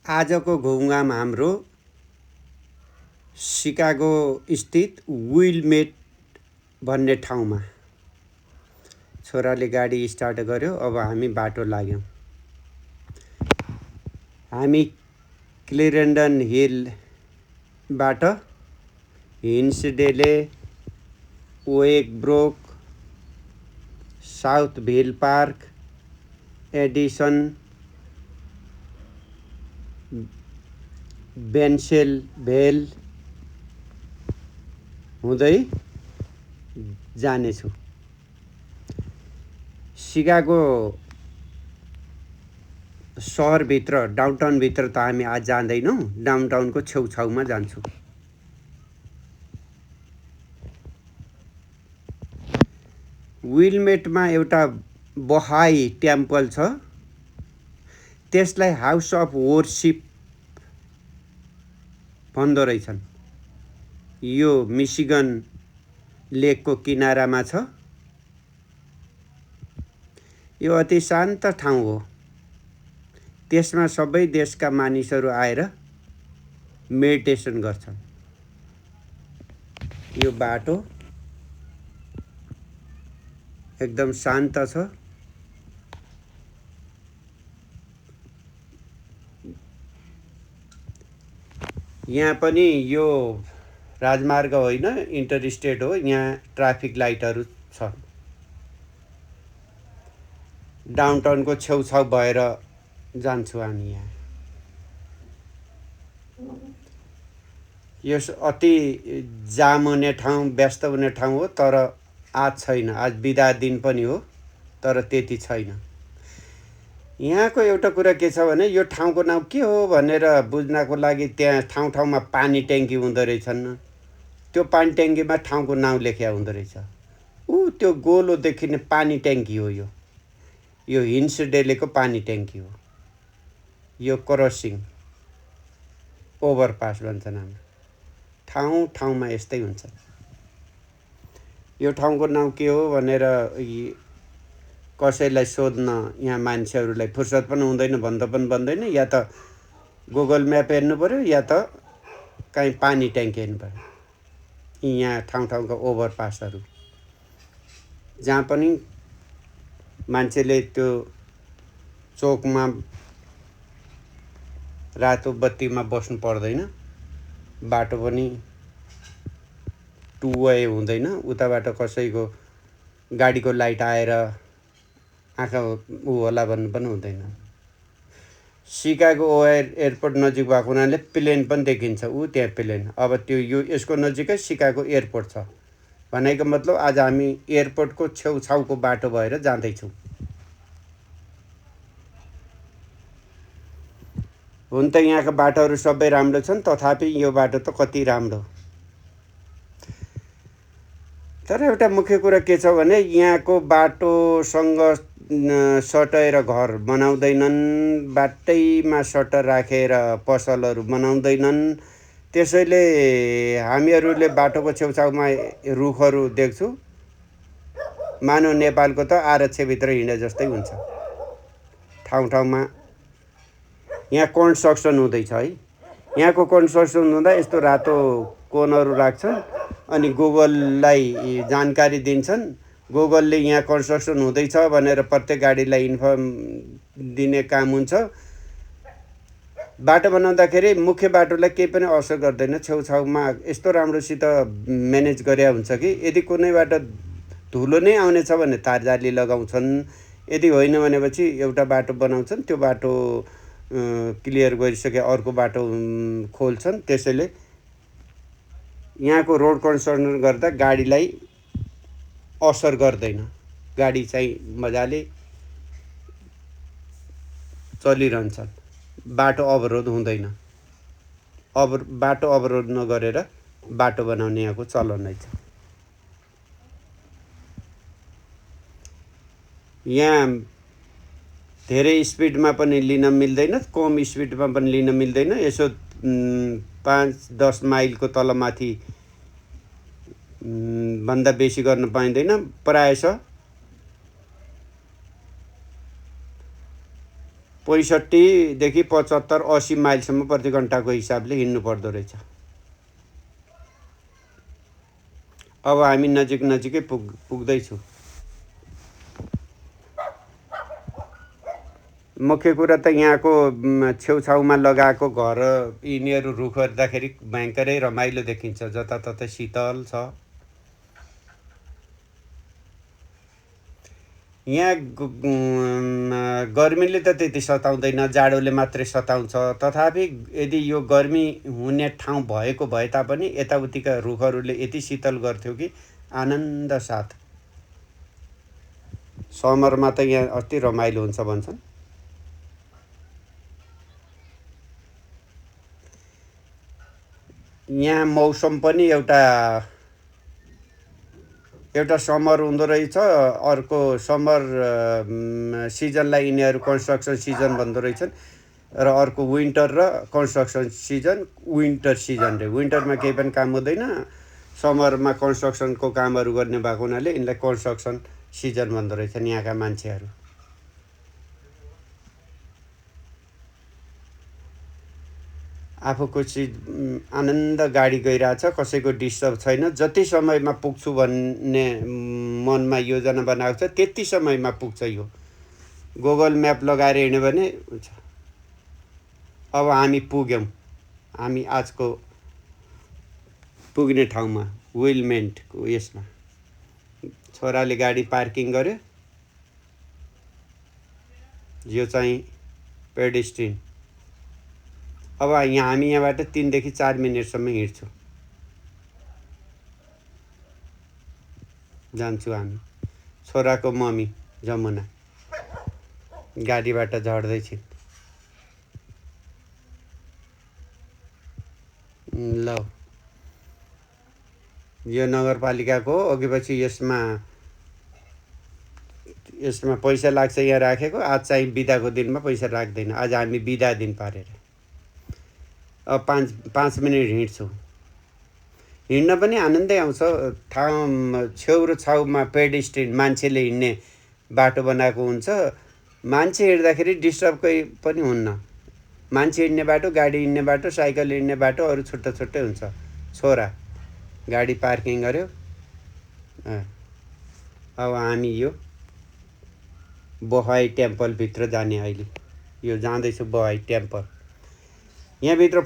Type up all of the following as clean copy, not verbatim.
आजको घुमघाम हाम्रो सिकागो स्थित विलमेट भन्ने ठाउँमा। छोराले गाडी स्टार्ट गर्यो। अब हामी बाटो लाग्यौँ। हामी क्लेरेन्डन हिलबाट हिन्सडेले, ओएक ब्रोक, साउथभिल पार्क, एडिसन, बेन्सेलभेल हुँदै जानेछु। सिकागो सहरभित्र डाउनटाउनभित्र त हामी आज जाँदैनौँ, डाउनटाउनको छेउछाउमा जान्छु। विलमेटमा एउटा बहाई टेम्पल छ। त्यसलाई हाउस अफ वर्सिप भन्दो रहेछन्। यो मिशिगन लेकको किनारामा छ। यो अति शान्त ठाउँ हो। त्यसमा सबै देशका मानिसहरू आएर मेडिटेसन गर्छन्। यो बाटो एकदम शान्त छ। यहाँ पनि यो राजमार्ग होइन, इन्टरस्टेट हो। यहाँ ट्राफिक लाइटहरू छ। डाउनटाउनको छेउछाउ भएर जान्छु हामी यहाँ। यो अति जाम हुने ठाउँ, व्यस्त हुने ठाउँ हो। तर आज छैन। आज बिदा दिन पनि हो, तर त्यति छैन। यहाँको एउटा कुरा के छ भने यो ठाउँको नाउँ के हो भनेर बुझ्नको लागि त्यहाँ ठाउँ ठाउँमा पानी ट्याङ्की हुँदो रहेछन्। त्यो पानी ट्याङ्कीमा ठाउँको नाउँ लेख्या हुँदो रहेछ। त्यो गोलो देखिने पानी ट्याङ्की हो। यो हिन्सडेलेको पानी ट्याङ्की हो। यो क्रसिङ ओभरपास भन्छन् हामी। ठाउँ ठाउँमा यस्तै हुन्छ। यो ठाउँको नाउँ के हो भनेर कसैलाई सोध्न यहाँ मान्छेहरूलाई फुर्सद पनि हुँदैन, भन्दा पनि भन्दैन। या त गुगल म्याप हेर्नु पर्यो, या त कहीँ पानी ट्याङ्की हेर्नु पर्यो। यहाँ ठाउँ ठाउँका ओभरपासहरू जहाँ पनि मान्छेले त्यो चोकमा रातो बत्तीमा बस्नु पर्दैन। बाटो पनि टु वे हुँदैन। उताबाट कसैको गाडीको लाइट आएर आँखा होला भन्नु पनि हुँदैन। सिकागो एयरपोर्ट नजिक भएको हुनाले प्लेन पनि देखिन्छ। त्यहाँ प्लेन। अब त्यो यसको नजिकै सिकागो एयरपोर्ट छ। भनेको मतलब आज हामी एयरपोर्टको छेउछाउको बाटो भएर जाँदैछौँ। हुन त यहाँका बाटोहरू सबै राम्रो छन्, तथापि यो बाटो त कति राम्रो। तर एउटा मुख्य कुरा के छ भने यहाँको बाटोसँग सटेर घर बनाउँदैनन्, बाटैमा सटर राखेर पसलहरू बनाउँदैनन्। त्यसैले हामीहरूले बाटोको छेउछाउमा रुखहरू देख्छु। मानव नेपालको त आरक्षभित्र हिँडे जस्तै हुन्छ। ठाउँ ठाउँमा यहाँ कन्स्ट्रक्सन हुँदैछ है। यहाँको कन्स्ट्रक्सन हुँदा यस्तो रातो कोनहरू राख्छन् अनि गुगललाई जानकारी दिन्छन्। गुगलले यहाँ कन्स्ट्रक्सन हुँदैछ भनेर प्रत्येक गाडीलाई इन्फर्म दिने काम हुन्छ। बाटो बनाउँदाखेरि मुख्य बाटोलाई केही पनि असर गर्दैन। छेउछाउमा यस्तो राम्रोसित म्यानेज गरे हुन्छ कि यदि कुनैबाट धुलो नै आउनेछ भने तारजाली लगाउँछन्। यदि होइन भनेपछि एउटा बाटो बनाउँछन्, त्यो बाटो क्लियर गरिसके अर्को बाटो खोल्छन्। त्यसैले यहाँको रोड कन्स्ट्रक्सन गर्दा गाडीलाई असर गर्दैन। गाडी चाहिँ मजाले चलिरहन्छन्। बाटो अवरोध हुँदैन। बाटो अवरोध नगरेर बाटो बनाउने यहाँको चलन नै छ। यहाँ धेरै स्पिडमा पनि लिन मिल्दैन, कम स्पिडमा पनि लिन मिल्दैन। यसो 5-10 माइलको तलमाथि भन्दा बेसी गर्न पाइँदैन। प्रायः 65 देखि 75 80 माइलसम्म प्रति घण्टाको हिसाबले हिँड्नु पर्दो रहेछ। अब हामी नजिकै पुग्दैछु। मुख्य कुरा त यहाँको छेउछाउमा लगाएको घर यिनीहरू रुख हेर्दाखेरि भयङ्करै रमाइलो देखिन्छ, जताततै शीतल छ। यहाँ गर्मीले त त्यति सताउँदैन, जाडोले मात्रै सताउँछ। तथापि यदि यो गर्मी हुने ठाउँ भएको भए तापनि यताउतिका रुखहरूले यति शीतल गर्थ्यो कि आनन्द साथ। समरमा त यहाँ अति रमाइलो हुन्छ भन्छन्। यहाँ मौसम पनि एउटा समर हुँदो रहेछ, अर्को समर सिजनलाई यिनीहरू कन्स्ट्रक्सन सिजन भन्दो रहेछन्, र अर्को विन्टर र कन्स्ट्रक्सन सिजन विन्टर सिजन रे। विन्टरमा केही पनि काम हुँदैन, समरमा कन्स्ट्रक्सनको कामहरू गर्ने भएको हुनाले यिनलाई कन्स्ट्रक्सन सिजन भन्दो रहेछन् यहाँका मान्छेहरू। आफूको आनन्द गाडी गइरहेछ, कसैको डिस्टर्ब छैन। जति समयमा पुग्छु भन्ने मनमा योजना बनाएको छ त्यति समयमा पुग्छ यो। गुगल म्याप लगाएर हिँड्यो भने हुन्छ। अब हामी पुग्यौँ, हामी आजको पुग्ने ठाउँमा विलमेन्टको यसमा। छोराले गाडी पार्किङ गर्यो। यो चाहिँ पेडेस्ट्रियन। अब हामी यहाँबाट 3 देखि 4 मिनेटसम्म हिँड्छौँ। जान्छु हामी। छोराको मम्मी जमुना गाडीबाट झर्दै छिन्। ल, यो नगरपालिकाको अघिपछि यसमा पैसा लाग्छ यहाँ राखेको। आज चाहिँ बिदाको दिनमा पैसा राख्दैन। आज हामी बिदा दिन पारेर अब 5 मिनट हिँड्छौँ। हिँड्न पनि आनन्दै आउँछ। ठाउँ छेउ र छाउमा पेडेस्ट्रियन मान्छेले हिँड्ने बाटो बनाएको हुन्छ। मान्छे हिँड्दाखेरि डिस्टर्ब पनि हुन्न। मान्छे हिँड्ने बाटो, गाडी हिँड्ने बाटो, साइकल हिँड्ने बाटो अरू छुट्टै छुट्टै हुन्छ। छोरा गाडी पार्किङ गर्यो। अब हामी यो बहाई टेम्पलभित्र जाने। अहिले यो जाँदैछु बहाई टेम्पल। यहाँभित्र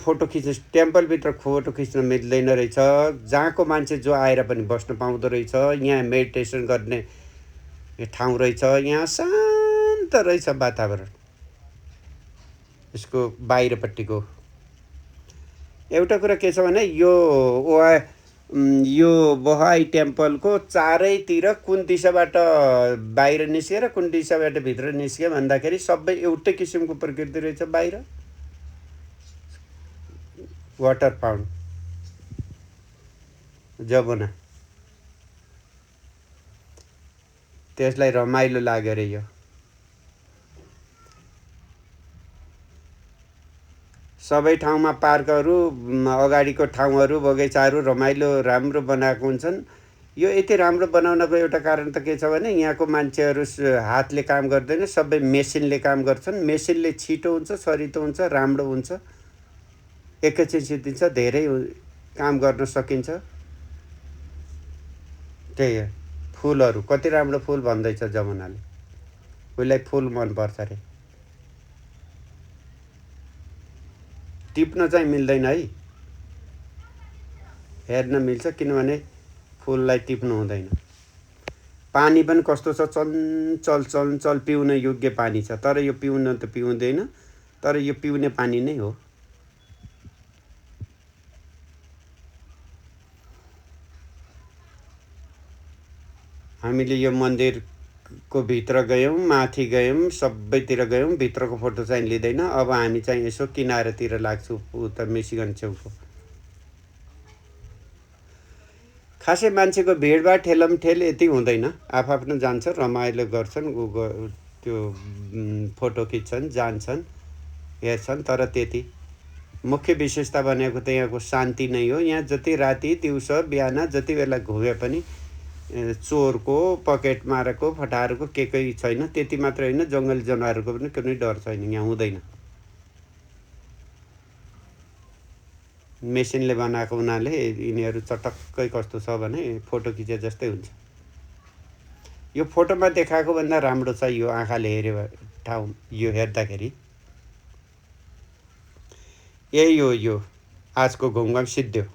टेम्पलभित्र फोटो खिच्न मिल्दैन रहेछ। जहाँको मान्छे जो आएर पनि बस्न पाउँदो रहेछ। यहाँ मेडिटेसन गर्ने ठाउँ रहेछ। यहाँ शान्त रहेछ वातावरण। यसको बाहिरपट्टिको एउटा कुरा के छ भने यो बहाई टेम्पलको चारैतिर कुन दिशाबाट बाहिर निस्केर कुन दिशाबाट भित्र निस्क्यो भन्दाखेरि सबै एउटै किसिमको प्रकृति रहेछ। बाहिर वाटर पाउन्ड जमुना, त्यसलाई रमाइलो लाग्यो रे। यो सबै ठाउँमा पार्कहरू, अगाडिको ठाउँहरू, बगैँचाहरू रमाइलो राम्रो बनाएको हुन्छन्। यो यति राम्रो बनाउनको एउटा कारण त के छ भने यहाँको मान्छेहरू हातले काम गर्दैन, सबै मेसिनले काम गर्छन्। मेसिनले छिटो हुन्छ, सरितो हुन्छ, राम्रो हुन्छ, एकैछिन सिद्धिन्छ, धेरै काम गर्न सकिन्छ। त्यही हो। फुलहरू कति राम्रो फुल भन्दैछ जमुनाले। उसलाई फुल मनपर्छ अरे। टिप्न चाहिँ मिल्दैन है, हेर्न मिल्छ, किनभने फुललाई टिप्नु हुँदैन। पानी पनि कस्तो छ, चञ्चल चञ्चल पिउन योग्य पानी छ। तर यो पिउन त पिउँदैन, तर यो पिउने पानी नै हो। हामीले यो मन्दिरको भित्र गयौँ, माथि गयौँ, सबैतिर गयौँ। भित्रको फोटो चाहिँ लिँदैन। अब हामी चाहिँ यसो किनारतिर लाग्छौँ, उता मिसिगन छेउको। खासै मान्छेको भिडभाड ठेलमठेल यति हुँदैन। आफआफ्नो जान्छ, रमाइलो गर्छन्, त्यो फोटो खिच्छन्, जान्छन्, हेर्छन्। तर त्यति मुख्य विशेषता भनेको त यहाँको शान्ति नै हो। यहाँ जति राति दिउँसो बिहान जति बेला घुमे पनि चोरको, पकेट मारेको, फटाहारको केही छैन। त्यति मात्र होइन, जङ्गली जनावरको पनि कुनै डर छैन, यहाँ हुँदैन। मेसिनले बनाएको हुनाले यिनीहरू चटक्कै कस्तो छ भने फोटो खिचे जस्तै हुन्छ। यो फोटोमा देखाएको भन्दा राम्रो छ यो आँखाले हेर्यो ठाउँ, यो हेर्दाखेरि। यही हो यो आजको घुमघाम सिद्धियो।